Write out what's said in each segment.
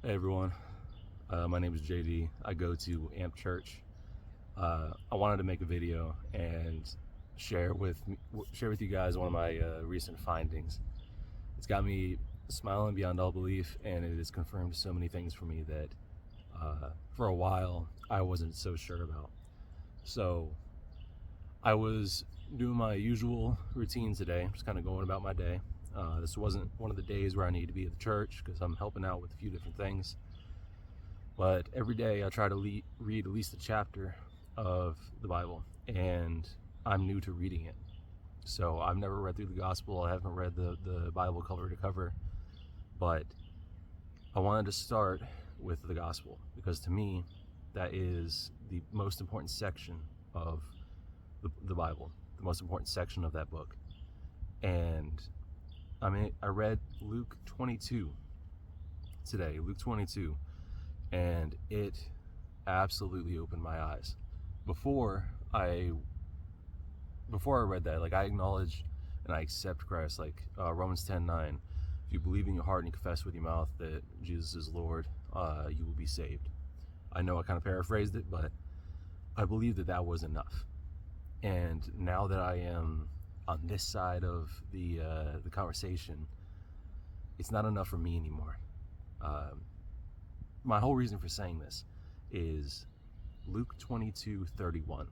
Hey everyone, my name is JD. I go to AMP Church. I wanted to make a video and share with you guys one of my recent findings. It's got me smiling beyond all belief, and it has confirmed so many things for me that for a while I wasn't so sure about. So I was doing my usual routine today, just kind of going about my day. This wasn't one of the days where I need to be at the church because I'm helping out with a few different things. But every day I try to read at least a chapter of the Bible, and I'm new to reading it. So I've never read through the gospel. I haven't read the Bible cover to cover, but I wanted to start with the gospel because to me, that is the most important section of the Bible, the most important section of that book. And I read Luke 22 today, Luke 22, and it absolutely opened my eyes. Before I read that, like, I acknowledge and I accept Christ, like Romans 10:9. If you believe in your heart and you confess with your mouth that Jesus is Lord, you will be saved. I know I kind of paraphrased it, but I believe that was enough. And now that I am on this side of the conversation, it's not enough for me anymore. My whole reason for saying this is Luke 22:31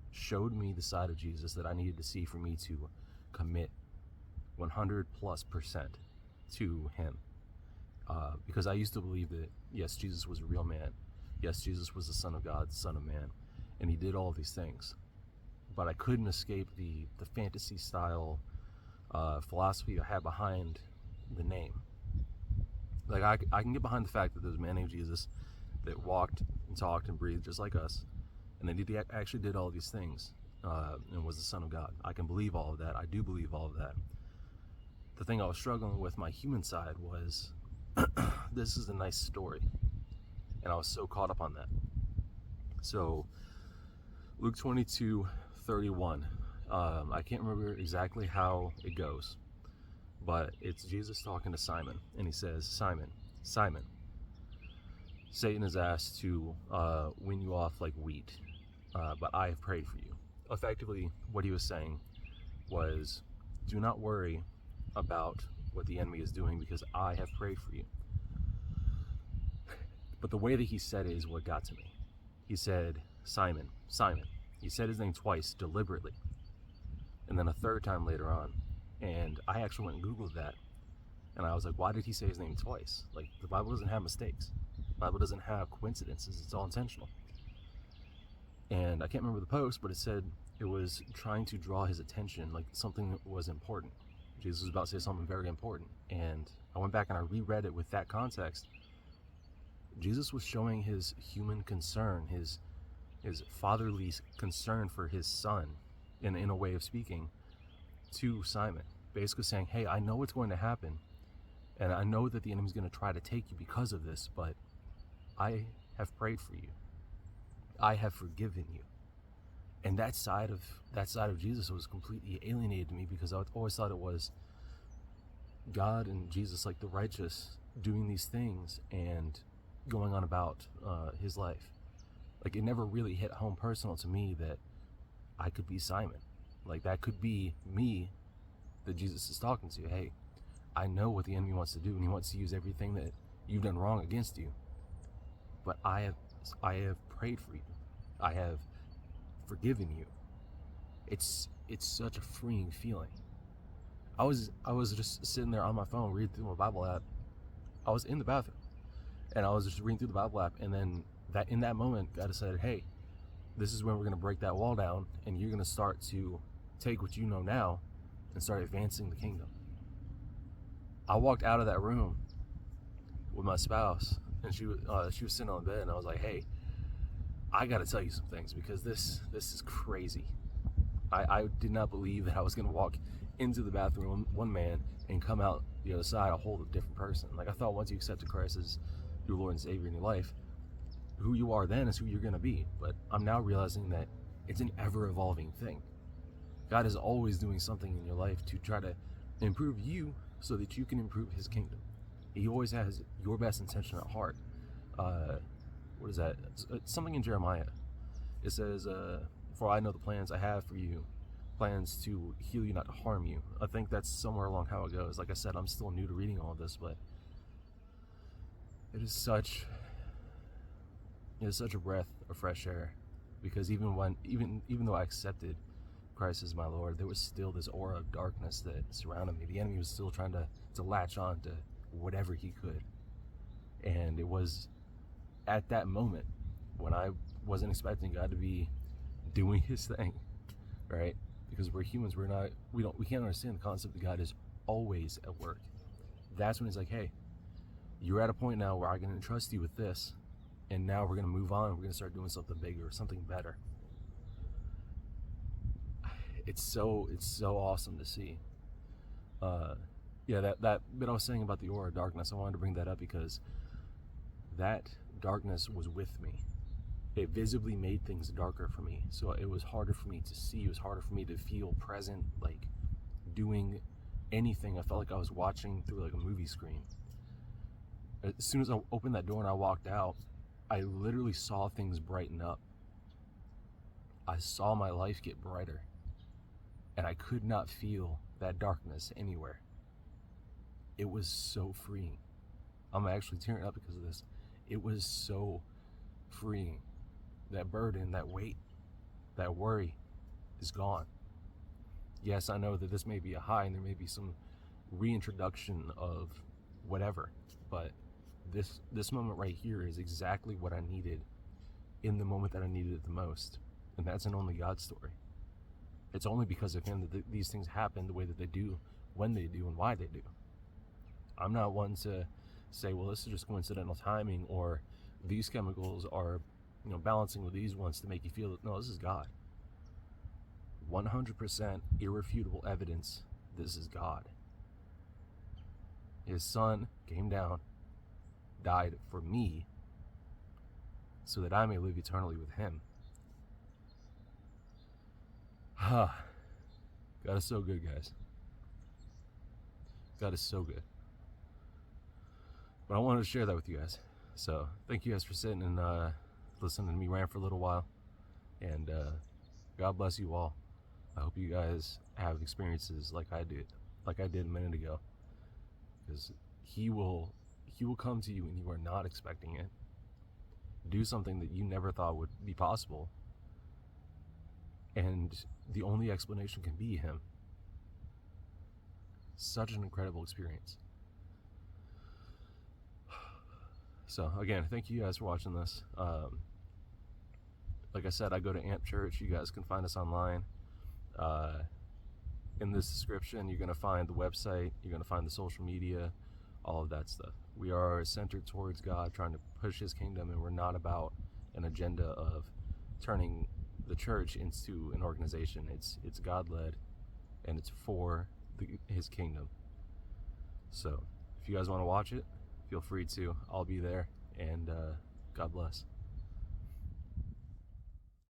showed me the side of Jesus that I needed to see for me to commit 100+% to him. Because I used to believe that, yes, Jesus was a real man. Yes, Jesus was the Son of God, the Son of Man, and he did all these things. But I couldn't escape the fantasy style philosophy I had behind the name. Like, I can get behind the fact that there's a man named Jesus that walked and talked and breathed just like us, and that he actually did all these things and was the Son of God. I can believe all of that. I do believe all of that. The thing I was struggling with, my human side, was this is a nice story, and I was so caught up on that. So Luke 22:31. I can't remember exactly how it goes, but it's Jesus talking to Simon, and he says, Simon, Simon, Satan is asked to win you off like wheat, but I have prayed for you. Effectively, what he was saying was, do not worry about what the enemy is doing because I have prayed for you. But the way that he said it is what got to me. He said, Simon, Simon. He said his name twice deliberately, and then a third time later on. And I actually went and Googled that, and I was like, why did he say his name twice? Like, the Bible doesn't have mistakes. The Bible doesn't have coincidences. It's all intentional. And I can't remember the post, but it said it was trying to draw his attention, like something that was important. Jesus was about to say something very important. And I went back and I reread it with that context. Jesus was showing his human concern, his fatherly concern for his son, in a way of speaking, to Simon. Basically saying, hey, I know what's going to happen, and I know that the enemy's going to try to take you because of this, but I have prayed for you. I have forgiven you. And that side of Jesus was completely alienated to me because I always thought it was God and Jesus, like the righteous, doing these things and going on about his life. Like, it never really hit home personal to me that I could be Simon. Like, that could be me that Jesus is talking to. Hey, I know what the enemy wants to do, and he wants to use everything that you've done wrong against you. But I have prayed for you. I have forgiven you. It's such a freeing feeling. I was just sitting there on my phone reading through my Bible app. I was in the bathroom, and I was just reading through the Bible app, and then in that moment, God decided, hey, this is when we're going to break that wall down, and you're going to start to take what you know now and start advancing the kingdom. I walked out of that room with my spouse, and she was sitting on the bed, and I was like, hey, I got to tell you some things because this is crazy. I did not believe that I was going to walk into the bathroom one man and come out the other side a whole different person. Like, I thought once you accepted Christ as your Lord and Savior in your life, who you are then is who you're going to be. But I'm now realizing that it's an ever-evolving thing. God is always doing something in your life to try to improve you so that you can improve his kingdom. He always has your best intention at heart. What is that? It's something in Jeremiah. It says, "For I know the plans I have for you, plans to heal you, not to harm you." I think that's somewhere along how it goes. Like I said, I'm still new to reading all of this, but it is such a breath of fresh air, because even though I accepted Christ as my Lord, there was still this aura of darkness that surrounded me. The enemy was still trying to latch on to whatever he could. And it was at that moment when I wasn't expecting God to be doing his thing, right? Because we're humans, we can't understand the concept that God is always at work. That's when he's like, hey, you're at a point now where I can entrust you with this, and now we're going to move on. We're going to start doing something bigger, something better. It's so awesome to see. That bit I was saying about the aura of darkness, I wanted to bring that up because that darkness was with me. It visibly made things darker for me. So it was harder for me to see. It was harder for me to feel present, like doing anything. I felt like I was watching through like a movie screen. As soon as I opened that door and I walked out, I literally saw things brighten up. I saw my life get brighter. And I could not feel that darkness anywhere. It was so freeing. I'm actually tearing up because of this. It was so freeing. That burden, that weight, that worry is gone. Yes, I know that this may be a high and there may be some reintroduction of whatever, but this moment right here is exactly what I needed in the moment that I needed it the most. And that's an only God story. It's only because of him that these things happen the way that they do, when they do, and why they do. I'm not one to say, well, this is just coincidental timing, or these chemicals are, balancing with these ones to make you feel that. No, this is God. 100% irrefutable evidence. This is God. His son came down, died for me, so that I may live eternally with him. God is so good, guys. God is so good. But I wanted to share that with you guys. So thank you guys for sitting and listening to me rant for a little while. And God bless you all. I hope you guys have experiences like I did a minute ago. Because he will come to you when you are not expecting it. Do something that you never thought would be possible. And the only explanation can be him. Such an incredible experience. So again, thank you guys for watching this. Like I said, I go to Amp Church. You guys can find us online. In this description, you're going to find the website. You're going to find the social media, all of that stuff. We are centered towards God, trying to push his kingdom, and we're not about an agenda of turning the church into an organization. It's God-led, and it's for his kingdom. So if you guys want to watch it, feel free to. I'll be there, and God bless.